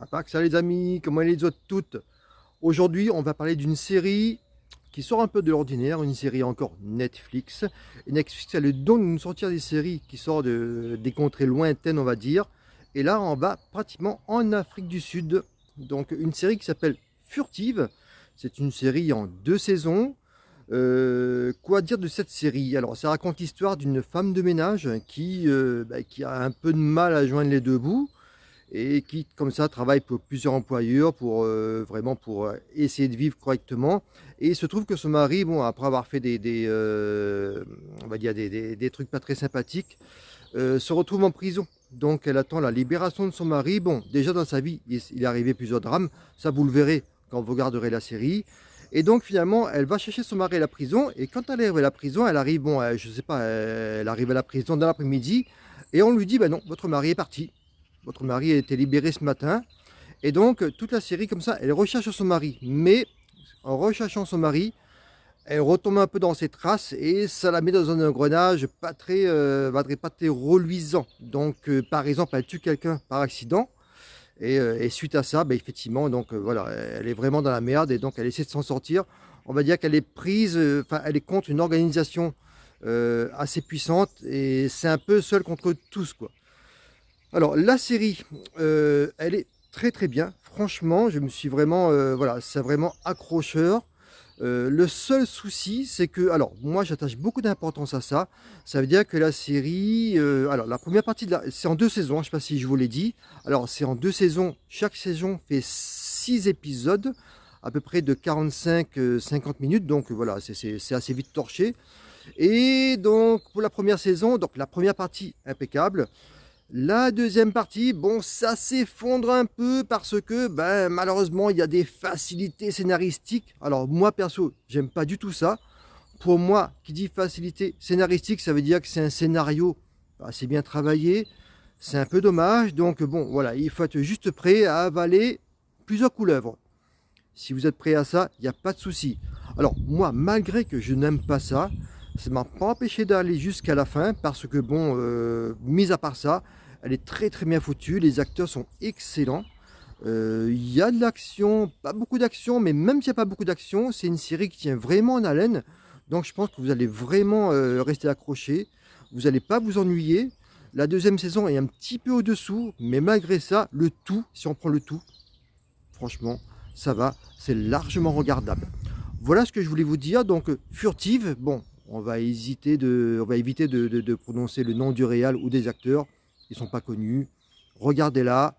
Ça les amis, comment les autres toutes? Aujourd'hui, on va parler d'une série qui sort un peu de l'ordinaire, une série encore Netflix. Et Netflix a le don de nous sortir des séries qui sortent des contrées lointaines, on va dire. Et là, on va pratiquement en Afrique du Sud. Donc, une série qui s'appelle Furtive. C'est une série en 2 saisons. Quoi dire de cette série? Alors, ça raconte l'histoire d'une femme de ménage qui a un peu de mal à joindre les deux bouts et qui, comme ça, travaille pour plusieurs employeurs pour vraiment pour essayer de vivre correctement. Et il se trouve que son mari, bon, après avoir fait on va dire des trucs pas très sympathiques, se retrouve en prison. Donc, elle attend la libération de son mari. Bon, déjà dans sa vie, il est arrivé plusieurs drames. Ça, vous le verrez quand vous regarderez la série. Et donc, finalement, elle va chercher son mari à la prison. Et quand elle arrive à la prison, elle arrive, bon, je sais pas, elle arrive à la prison dans l'après-midi. Et on lui dit, ben non, votre mari est parti. Votre mari a été libéré ce matin. Et donc, toute la série, comme ça, elle recherche son mari. Mais en recherchant son mari, elle retombe un peu dans ses traces et ça la met dans un engrenage pas très reluisant. Donc, par exemple, elle tue quelqu'un par accident. Et suite à ça, effectivement, donc voilà, elle est vraiment dans la merde et donc elle essaie de s'en sortir. On va dire qu'elle est prise, enfin, elle est contre une organisation assez puissante et c'est un peu seule contre tous, quoi. Alors, la série, elle est très très bien. Franchement, je me suis vraiment, voilà, c'est vraiment accrocheur. Le seul souci, c'est que, alors, moi, j'attache beaucoup d'importance à ça. Ça veut dire que la série, alors, la première partie c'est en 2 saisons, hein, je ne sais pas si je vous l'ai dit. Alors, c'est en 2 saisons. Chaque saison fait 6 épisodes, à peu près de 45, 50 minutes. Donc, voilà, c'est assez vite torché. Et donc, pour la première saison, donc la première partie impeccable. La deuxième partie, bon, ça s'effondre un peu parce que, malheureusement, il y a des facilités scénaristiques. Alors, moi, perso, j'aime pas du tout ça. Pour moi, qui dit facilité scénaristique, ça veut dire que c'est un scénario assez bien travaillé. C'est un peu dommage. Donc, bon, voilà, il faut être juste prêt à avaler plusieurs couleuvres. Si vous êtes prêt à ça, il n'y a pas de souci. Alors, moi, malgré que je n'aime pas ça, ça ne m'a pas empêché d'aller jusqu'à la fin parce que, bon, mis à part ça, elle est très très bien foutue. Les acteurs sont excellents. Il y a de l'action, pas beaucoup d'action, mais même s'il n'y a pas beaucoup d'action, c'est une série qui tient vraiment en haleine. Donc, je pense que vous allez vraiment rester accroché. Vous n'allez pas vous ennuyer. La deuxième saison est un petit peu au-dessous, mais malgré ça, le tout, si on prend le tout, franchement, ça va, c'est largement regardable. Voilà ce que je voulais vous dire. Donc, Furtive, bon, on va éviter de prononcer le nom du réal ou des acteurs. Ils ne sont pas connus. Regardez-la.